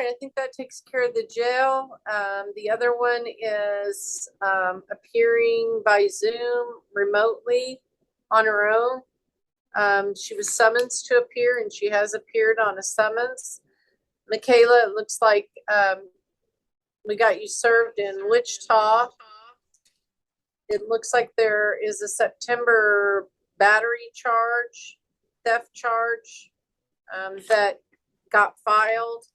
right, I think that takes care of the jail. The other one is appearing by Zoom remotely on her own. She was summoned to appear, and she has appeared on a summons. Michaela, it looks like we got you served in Wichita. It looks like there is a September battery charge, theft charge that got filed.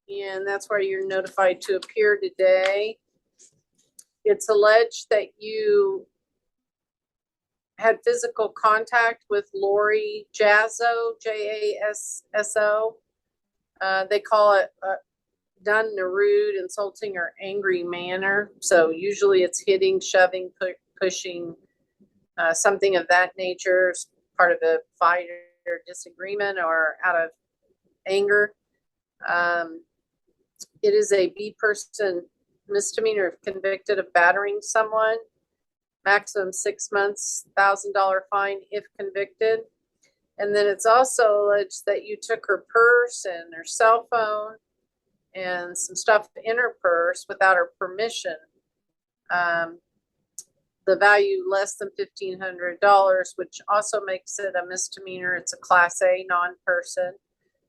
And that's why you're notified to appear today. It's alleged that you had physical contact with Lori Jazzo, Jasso. They call it done in a rude, insulting, or angry manner. So usually it's hitting, shoving, pushing, something of that nature, part of a fight or disagreement or out of anger. It is a B-person misdemeanor if convicted of battering someone. Maximum 6 months, $1,000 fine if convicted. And then it's also alleged that you took her purse and her cell phone and some stuff in her purse without her permission. The value less than $1,500, which also makes it a misdemeanor. It's a Class A non-person.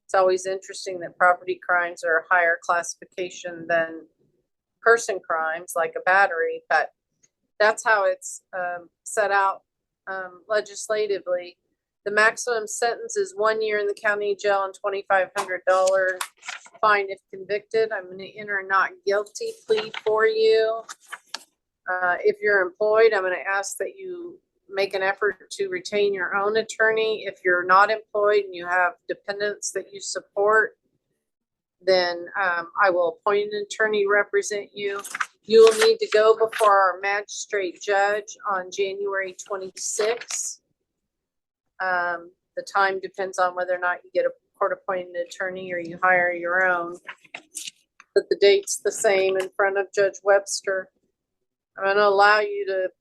It's always interesting that property crimes are a higher classification than person crimes like a battery, but that's how it's set out legislatively. The maximum sentence is 1 year in the county jail and $2,500 fine if convicted. I'm going to enter a not guilty plea for you. If you're employed, I'm going to ask that you make an effort to retain your own attorney. If you're not employed and you have dependents that you support, then I will appoint an attorney to represent you. You will need to go before our magistrate judge on January 26th. The time depends on whether or not you get a court-appointed attorney or you hire your own. But the date's the same in front of Judge Webster. I'm going to allow you to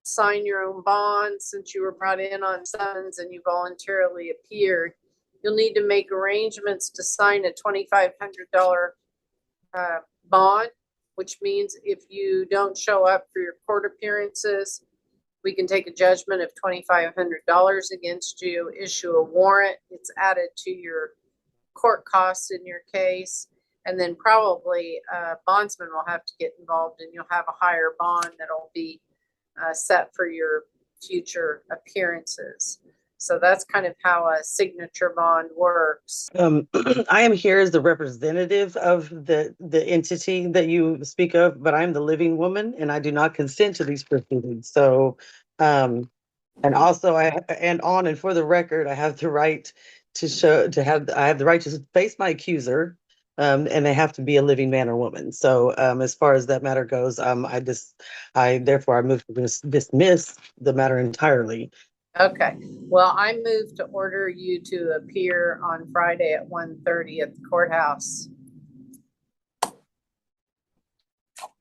sign your own bond since you were brought in on summons and you voluntarily appeared. You'll need to make arrangements to sign a $2,500 bond, which means if you don't show up for your court appearances, we can take a judgment of $2,500 against you, issue a warrant. It's added to your court costs in your case. And then probably a bondsman will have to get involved and you'll have a higher bond that'll be set for your future appearances. So that's kind of how a signature bond works. I am here as the representative of the entity that you speak of, but I'm the living woman and I do not consent to these proceedings. So, and also and for the record, I have the right to I have the right to face my accuser. And they have to be a living man or woman. So as far as that matter goes, therefore I move to dismiss the matter entirely. Okay. Well, I move to order you to appear on Friday at 1:30 at the courthouse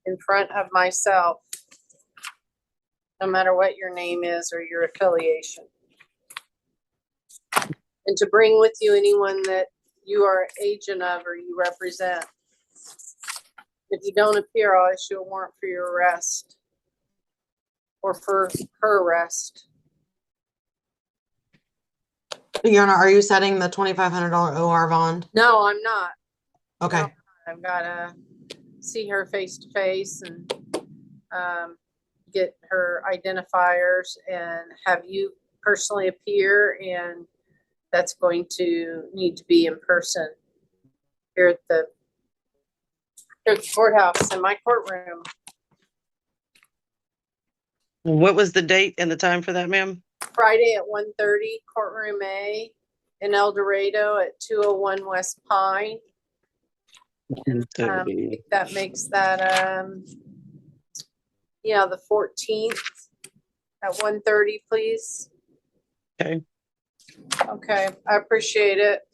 in front of myself, no matter what your name is or your affiliation, and to bring with you anyone that you are agent of or you represent. If you don't appear, I'll issue a warrant for your arrest or for her arrest. Your Honor, are you setting the $2,500 OR bond? No, I'm not. Okay. No, I've got to see her face to face and get her identifiers and have you personally appear, and that's going to need to be in person here at the courthouse in my courtroom. What was the date and the time for that, ma'am? Friday at 1:30, courtroom A in El Dorado at 201 West Pine. And, I think that makes that the 14th at 1:30, please. Okay. Okay, I appreciate it.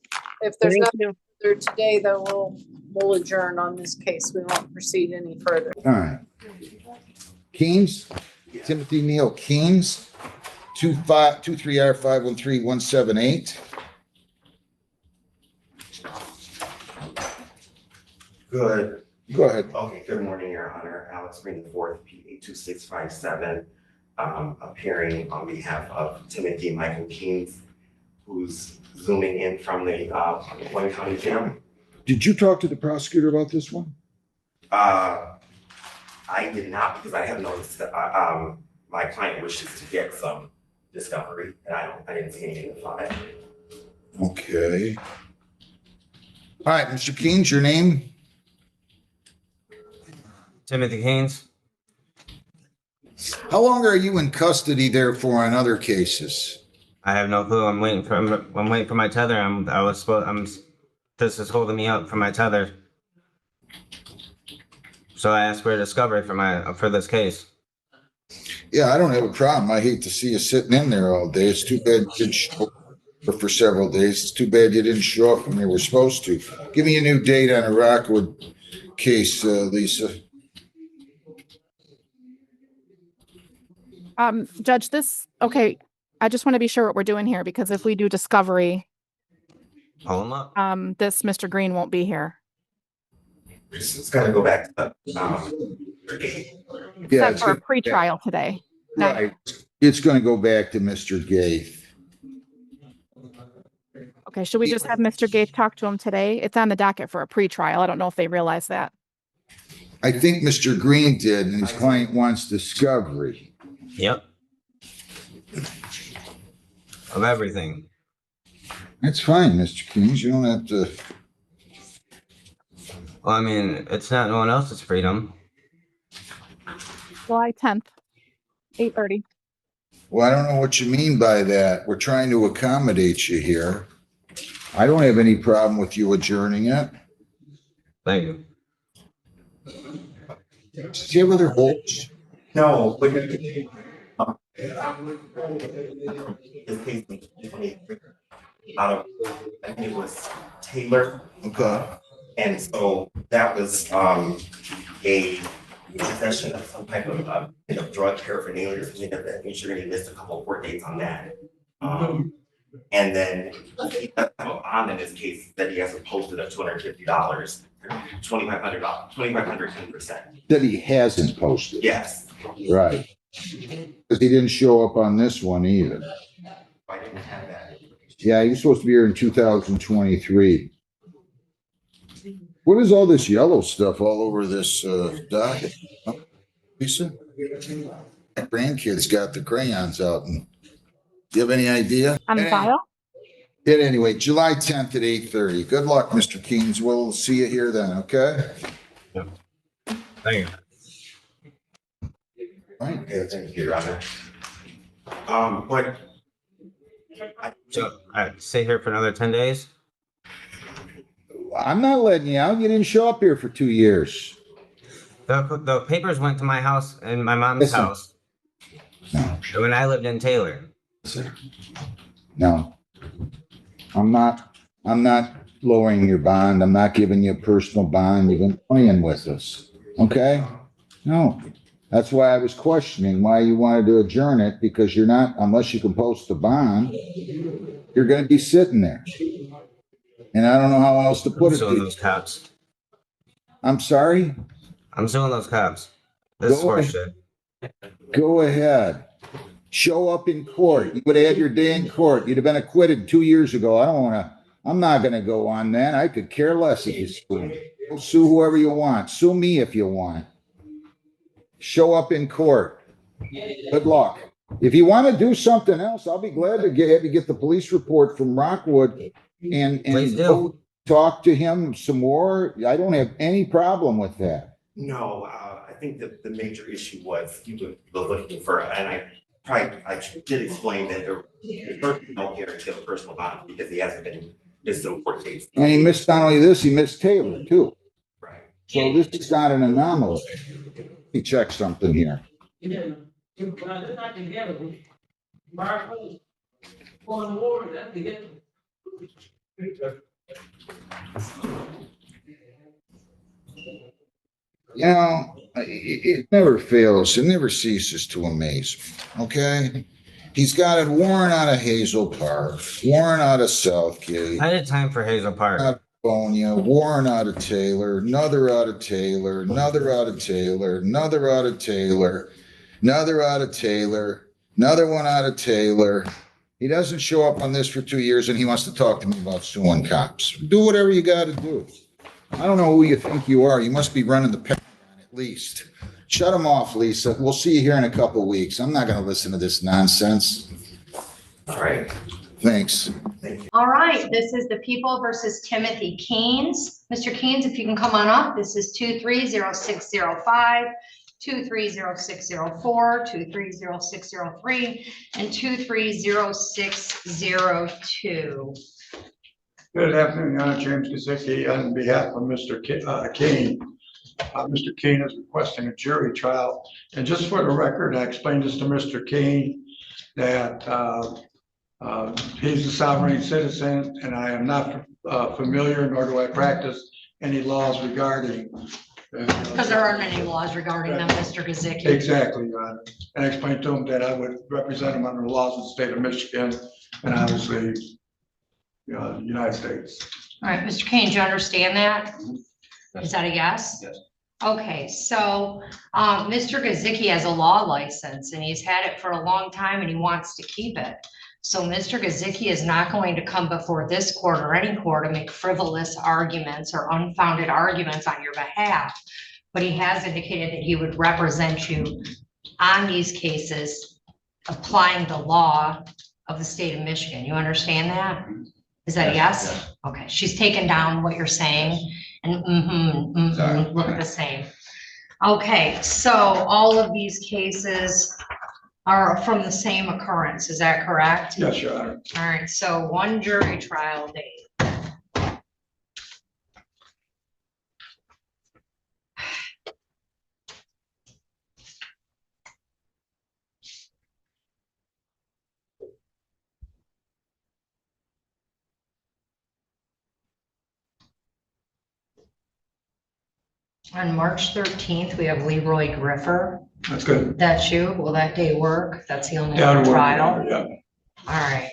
If there's nothing further today, though, we'll adjourn on this case. We won't proceed any further. All right. Keynes, Timothy Neal Keynes, 23R513178. Good. Go ahead. Okay, good morning, Your Honor. Alex Green the fourth, PA 2657, appearing on behalf of Timothy Michael Keynes, who's zooming in from the Wayne County Jail. Did you talk to the prosecutor about this one? I did not, because I have noticed that my client wishes to get some discovery, and I didn't see anything about it. Okay. All right, Mr. Keynes, your name? Timothy Haynes. How long are you in custody there for on other cases? I have no clue. I'm waiting for my tether. This is holding me up for my tether. So I asked for a discovery for this case. Yeah, I don't have a problem. I hate to see you sitting in there all day. It's too bad you didn't show up for several days. It's too bad you didn't show up when you were supposed to. Give me a new date on a Rockwood case, Lisa. Judge, okay, I just want to be sure what we're doing here, because if we do discovery, Hold him up. this Mr. Green won't be here. It's gonna go back to Yeah, Set for a pretrial today. No. right. It's going to go back to Mr. Gaith. Okay, should we just have Mr. Gates talk to him today? It's on the docket for a pretrial. I don't know if they realize that. I think Mr. Green did, and his client wants discovery. Yep. Of everything. That's fine, Mr. Keynes. You don't have to. Well, I mean, it's not no one else's freedom. July 10th, 8:30. Well, I don't know what you mean by that. We're trying to accommodate you here. I don't have any problem with you adjourning it. Thank you. Do you have other holds? no, but this case out of, I think it was Taylor. Okay. And so that was a possession of some type of drug paraphernalia. That insurance missed a couple of court dates on that. And then he does have a bond in this case that he has a posted of $250, $2,500, 10%. That he hasn't posted. Yes, Right. Because he didn't show up on this one either. I didn't have that. Yeah, he was supposed to be here in 2023. What is all this yellow stuff all over this docket? Lisa? My grandkids got the crayons out. And do you have any idea? On the file? Anyway, July 10th at 8:30. Good luck, Mr. Keynes. We'll see you here then, okay? Thank you. All right. Okay, thank you, Your Honor. But So I stay here for another 10 days. I'm not letting you out. You didn't show up here for 2 years. The papers went to my house and my mom's Listen. house No, when I lived in Taylor. no. I'm not lowering your bond. I'm not giving you a personal bond. You've been playing with us. Okay? No. That's why I was questioning why you wanted to adjourn it, because you're not, unless you can post a bond, you're going to be sitting there. And I don't know how else to I'm put it. suing to those you. cops. I'm sorry? I'm suing those cops. This is Go ahead. horseshit. Go ahead. Show up in court. You would have had your day in court. You'd have been acquitted 2 years ago. I'm not going to go on that. I could care less if you sue me. You'll sue whoever you want. Sue me if you want. Show up in court. Good luck. If you want to do something else, I'll be glad to have you get the police report from Rockwood and Please do. go talk to him some more. I don't have any problem with that. no, I think that the major issue was he was looking for, and I did explain that the person don't guarantee a personal bond because he hasn't been missed in court case. And he missed not only this, he missed Taylor too. Right. So this is not an anomaly. Let me check something here. You know, it never fails. It never ceases to amaze me. Okay? He's got it worn out of Hazel Park, worn out of Southgate. I did time for Hazel Park. Out California, Warren out of Taylor, another out of Taylor, another out of Taylor, another out of Taylor, another out of Taylor, another one out of Taylor. He doesn't show up on this for 2 years and he wants to talk to me about suing cops. Do whatever you got to do. I don't know who you think you are. You must be running the Pentagon at least. Shut him off, Lisa. We'll see you here in a couple of weeks. I'm not going to listen to this nonsense. All right. Thanks. All right, this is the People versus Timothy Keynes. Mr. Keynes, if you can come on up, this is 230605, 230604, 230603, and 230602. Good afternoon, Your Honor. James Gazicki on behalf of Mr. Kane. Mr. Kane is requesting a jury trial. And just for the record, I explained this to Mr. Kane that he's a sovereign citizen and I am not familiar, nor do I practice any laws regarding. Because there aren't any laws regarding them, Mr. Gazicki. Exactly, Your Honor. And I explained to him that I would represent him under the laws of the state of Michigan and obviously the United States. All right, Mr. Kane, do you understand that? Is that a yes? Yes. Okay, so Mr. Gazicki has a law license and he's had it for a long time and he wants to keep it. So Mr. Gazicki is not going to come before this court or any court to make frivolous arguments or unfounded arguments on your behalf. But he has indicated that he would represent you on these cases, applying the law of the state of Michigan. You understand that? Is that a yes? Yes. Okay, she's taken down what you're saying and look the same. Okay, so all of these cases are from the same occurrence, is that correct? Yes, Your Honor. All right, so one jury trial date. On March 13th, we have Leroy Griffer. That's good. That's you? Will that day work? That's the only Yeah, it'll work, trial? yeah. All right.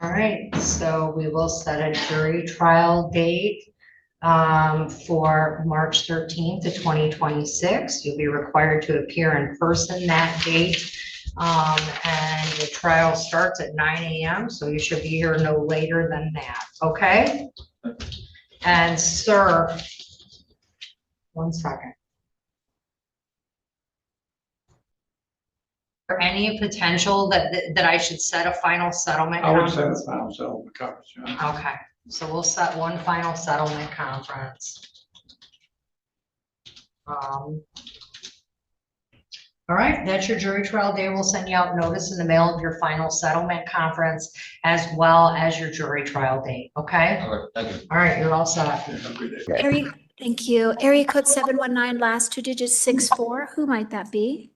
All right, so we will set a jury trial date for March 13th of 2026. You'll be required to appear in person that date. And the trial starts at 9 a.m. So you should be here no later than that, okay? And sir, one second. For any potential that I should set a final settlement? I would set a final settlement conference, Your Honor. Okay, so we'll set one final settlement conference. All right, that's your jury trial day. We'll send you out notice in the mail of your final settlement conference as well as your jury trial date, okay? All right, thank you. All right, you're all set. Have a good day. Thank you. Area code 719, last two digits 64. Who might that be?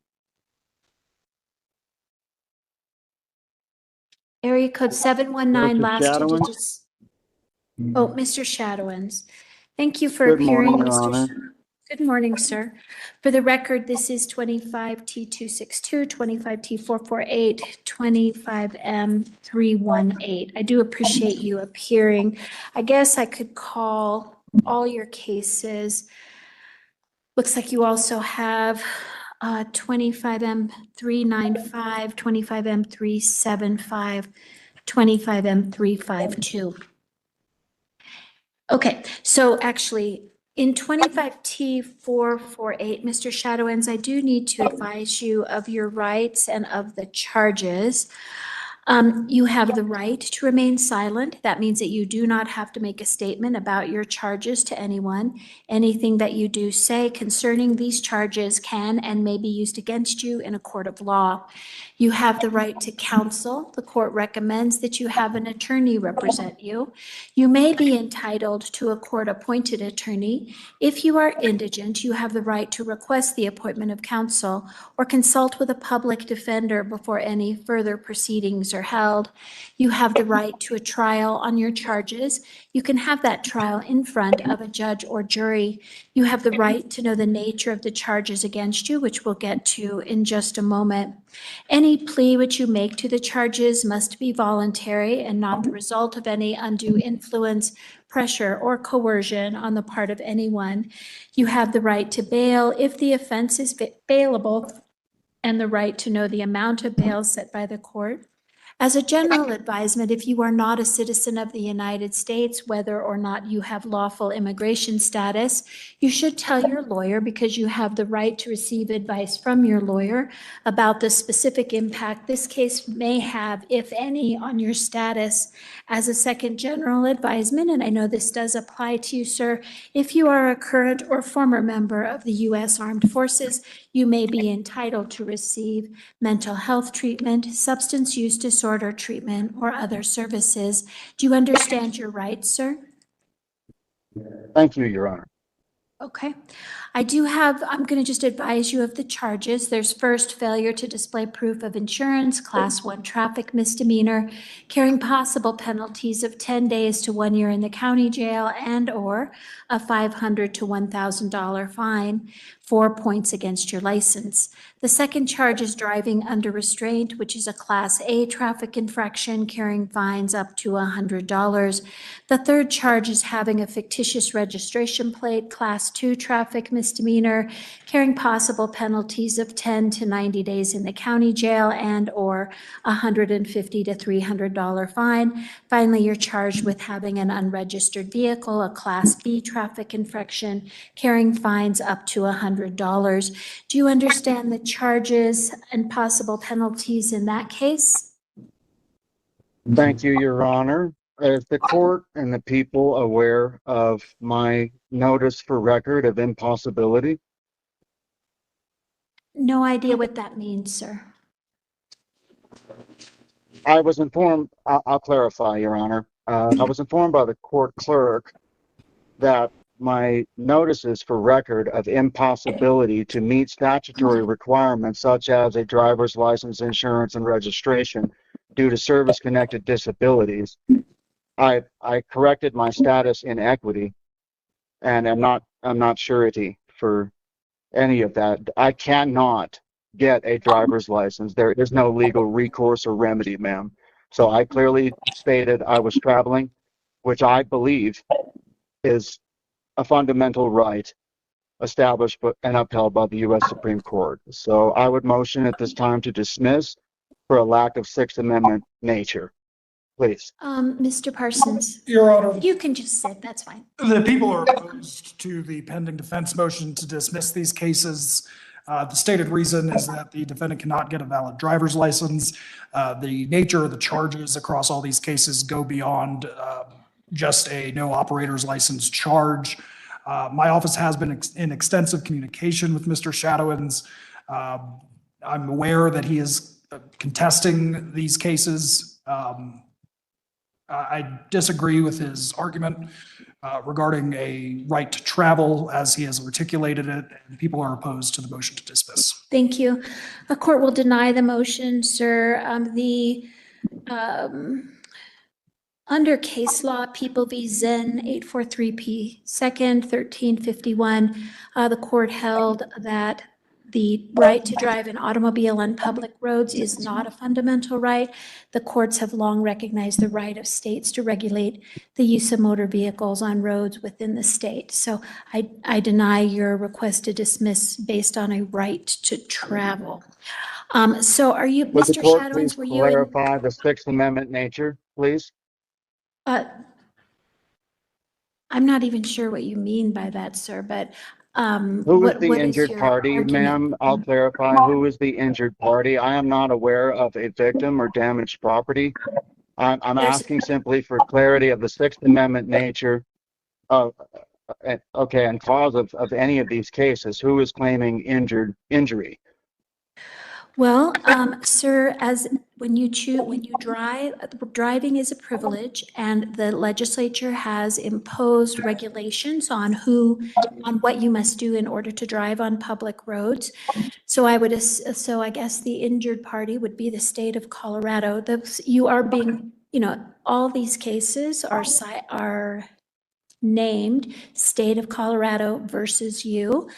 Area code 719, last two digits. Oh, Mr. Shadowins. Thank you for appearing, Mr. Good morning, sir. For the record, this is 25T262, 25T448, 25M318. I do appreciate you appearing. I guess I could call all your cases. Looks like you also have 25M395, 25M375, 25M352. Okay, so actually, in 25T448, Mr. Shadowins, I do need to advise you of your rights and of the charges. You have the right to remain silent. That means that you do not have to make a statement about your charges to anyone. Anything that you do say concerning these charges can and may be used against you in a court of law. You have the right to counsel. The court recommends that you have an attorney represent you. You may be entitled to a court-appointed attorney. If you are indigent, you have the right to request the appointment of counsel or consult with a public defender before any further proceedings are held. You have the right to a trial on your charges. You can have that trial in front of a judge or jury. You have the right to know the nature of the charges against you, which we'll get to in just a moment. Any plea which you make to the charges must be voluntary and not the result of any undue influence, pressure, or coercion on the part of anyone. You have the right to bail if the offense is bailable, and the right to know the amount of bail set by the court. As a general advisement, if you are not a citizen of the United States, whether or not you have lawful immigration status, you should tell your lawyer, because you have the right to receive advice from your lawyer about the specific impact this case may have, if any, on your status. As a second general advisement, and I know this does apply to you, sir, if you are a current or former member of the U.S. Armed Forces, you may be entitled to receive mental health treatment, substance use disorder treatment, or other services. Do you understand your rights, sir? Thank you, Your Honor. Okay. I'm going to just advise you of the charges. There's first, failure to display proof of insurance, class 1 traffic misdemeanor, carrying possible penalties of 10 days to 1 year in the county jail and or a $500 to $1,000 fine, 4 points against your license. The second charge is driving under restraint, which is a class A traffic infraction, carrying fines up to $100. The third charge is having a fictitious registration plate, class 2 traffic misdemeanor, carrying possible penalties of 10 to 90 days in the county jail and or $150 to $300 fine. Finally, you're charged with having an unregistered vehicle, a class B traffic infraction, carrying fines up to $100. Do you understand the charges and possible penalties in that case? Thank you, Your Honor. Is the court and the people aware of my notice for record of impossibility? No idea what that means, sir. I was informed, I'll clarify, Your Honor. I was informed by the court clerk that my notices for record of impossibility to meet statutory requirements such as a driver's license, insurance, and registration due to service-connected disabilities, I corrected my status in equity, and I'm not surety for any of that. I cannot get a driver's license. There is no legal recourse or remedy, ma'am. So I clearly stated I was traveling, which I believe is a fundamental right established and upheld by the U.S. Supreme Court. So I would motion at this time to dismiss for a lack of Sixth Amendment nature. Please. Mr. Parsons, Your Honor, you can just sit, that's fine. the people are opposed to the pending defense motion to dismiss these cases. The stated reason is that the defendant cannot get a valid driver's license. The nature of the charges across all these cases go beyond just a no operator's license charge. My office has been in extensive communication with Mr. Shadowins. I'm aware that he is contesting these cases. I disagree with his argument regarding a right to travel as he has articulated it, and people are opposed to the motion to dismiss. Thank you. The court will deny the motion, sir. Under case law, People v. Zen 843P, second 1351, the court held that the right to drive an automobile on public roads is not a fundamental right. The courts have long recognized the right of states to regulate the use of motor vehicles on roads within the state. So I deny your request to dismiss based on a right to travel. So are you, Would the Mr. court Shadowins, please were you in? clarify the Sixth Amendment nature, please? I'm not even sure what you mean by that, sir, but Who is the what is injured your party, argument? ma'am? I'll clarify. Who is the injured party? I am not aware of a victim or damaged property. I'm asking simply for clarity of the Sixth Amendment nature of, okay, and cause of any of these cases. Who is claiming injury? Well, sir, as when you drive, driving is a privilege, and the legislature has imposed regulations on what you must do in order to drive on public roads. So I guess the injured party would be the state of Colorado. You are being, all these cases are named state of Colorado versus you.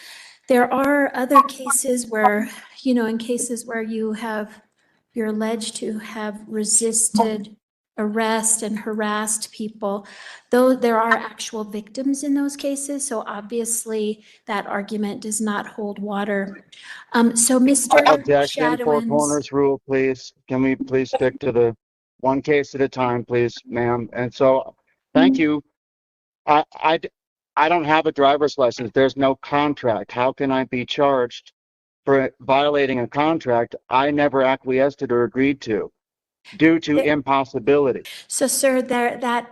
There are other cases where, in cases where you're alleged to have resisted arrest and harassed people, though there are actual victims in those cases. So obviously that argument does not hold water. So Mr. Objection, four Shadowins, corners rule, please. Can we please stick to the one case at a time, please, ma'am? And so, thank you. I don't have a driver's license. There's no contract. How can I be charged for violating a contract I never acquiesced or agreed to due to impossibility? so sir, that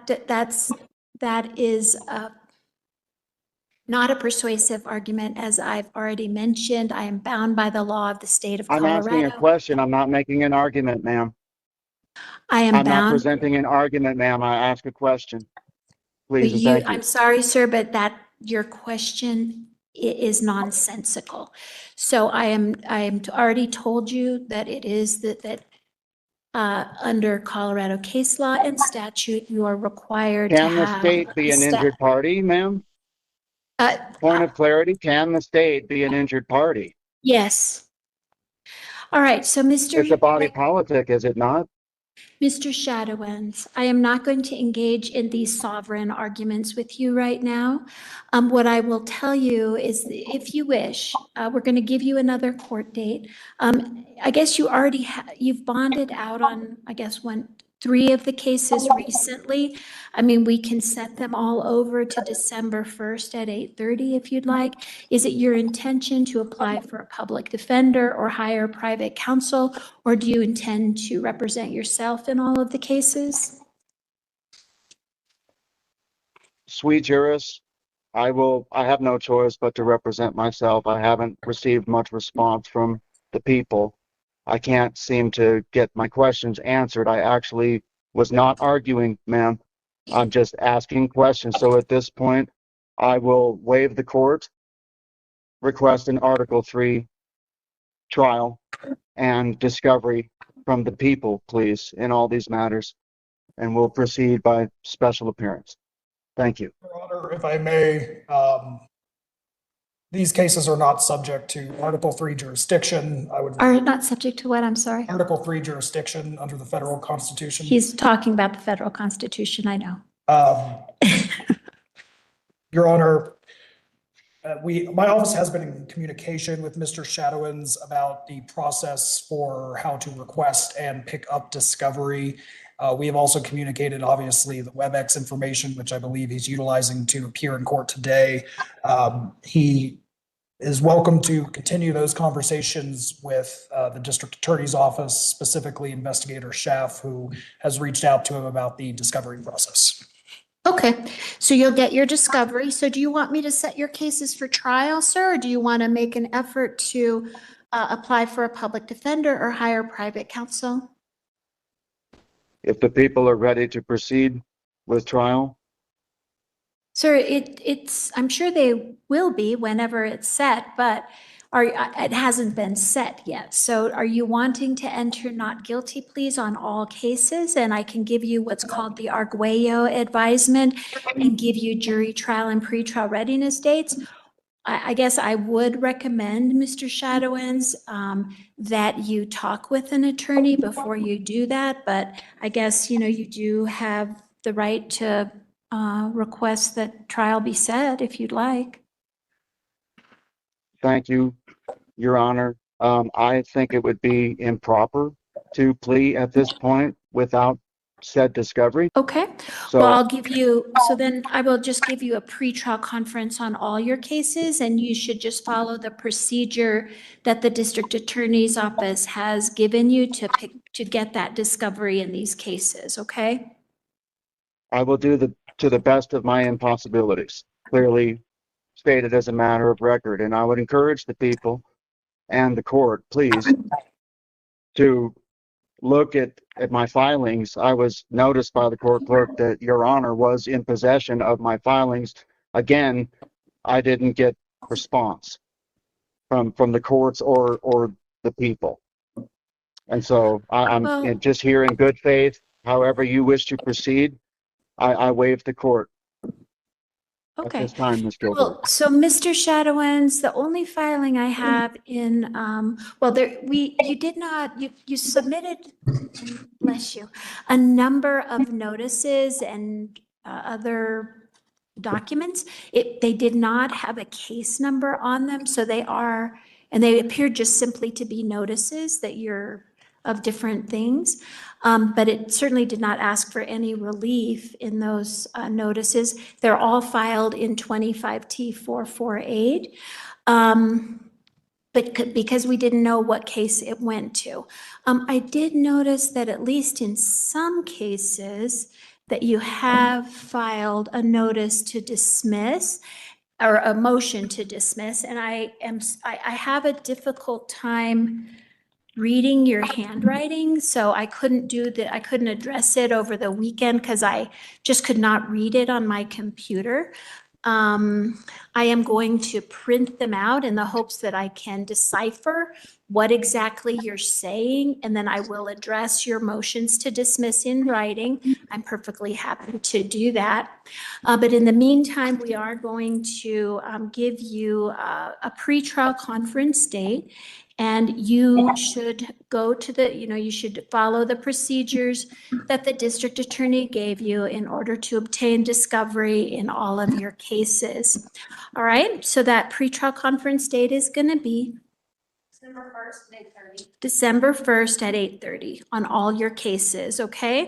is not a persuasive argument. As I've already mentioned, I am bound by the law of the state of I'm asking a Colorado. question. I'm not making an argument, ma'am. I'm not bound. presenting an argument, ma'am. I ask a question. Please and thank you. I'm sorry, sir, but your question is nonsensical. So I am already told you that it is that under Colorado case law and statute, you are required to have. Can the state be an injured party, ma'am? Point of clarity, can the state be an injured party? Yes. All right, so It's a body politic, is it not? Mr. Shadowins, I am not going to engage in these sovereign arguments with you right now. What I will tell you is, if you wish, we're going to give you another court date. I guess you've bonded out on, I guess, 3 of the cases recently. I mean, we can set them all over to December 1st at 8:30 if you'd like. Is it your intention to apply for a public defender or hire private counsel, or do you intend to represent yourself in all of the cases? Sweet jurist, I have no choice but to represent myself. I haven't received much response from the people. I can't seem to get my questions answered. I actually was not arguing, ma'am. I'm just asking questions. So at this point, I will waive the court, request an Article 3 trial and discovery from the people, please, in all these matters, and we'll proceed by special appearance. Thank you. Your Honor, if I may, these cases are not subject to Article 3 jurisdiction. Are not subject to what? I'm sorry. Article 3 jurisdiction under the federal constitution. He's talking about the federal constitution, I know. Your Honor, my office has been in communication with Mr. Shadowins about the process for how to request and pick up discovery. We have also communicated, obviously, the WebEx information, which I believe he's utilizing to appear in court today. He is welcome to continue those conversations with the district attorney's office, specifically Investigator Schaff, who has reached out to him about the discovery process. Okay, so you'll get your discovery. So do you want me to set your cases for trial, sir, or do you want to make an effort to apply for a public defender or hire private counsel? If the people are ready to proceed with trial. Sir, I'm sure they will be whenever it's set, but it hasn't been set yet. So are you wanting to enter not guilty pleas on all cases? And I can give you what's called the Arguello advisement and give you jury trial and pretrial readiness dates. I guess I would recommend, Mr. Shadowins, that you talk with an attorney before you do that. But I guess, you do have the right to request that trial be set if you'd like. Thank you, Your Honor. I think it would be improper to plea at this point without said discovery. Okay. So, Well, then I will just give you a pretrial conference on all your cases, and you should just follow the procedure that the district attorney's office has given you to get that discovery in these cases, okay? I will do to the best of my impossibilities, clearly stated as a matter of record. And I would encourage the people and the court, please, to look at my filings, I was noticed by the court clerk that Your Honor was in possession of my filings. Again, I didn't get response from the courts or the people. And so I'm Well- just here in good faith. However you wish to proceed, I waive the court at Okay. this time, Ms. Gilbert. Well, so Mr. Shadowins, the only filing I have in, well, you did not, you submitted, bless you, a number of notices and other documents. They did not have a case number on them, so they are, and they appear just simply to be notices that you're of different things. But it certainly did not ask for any relief in those notices. They're all filed in 25T448. But because we didn't know what case it went to. I did notice that at least in some cases that you have filed a notice to dismiss or a motion to dismiss. And I have a difficult time reading your handwriting, so I couldn't address it over the weekend because I just could not read it on my computer. I am going to print them out in the hopes that I can decipher what exactly you're saying, and then I will address your motions to dismiss in writing. I'm perfectly happy to do that. But in the meantime, we are going to give you a pretrial conference date. And you should go to you should follow the procedures that the district attorney gave you in order to obtain discovery in all of your cases. All right, so that pretrial conference date is going to be December 1st at 8:30 on all your cases, okay?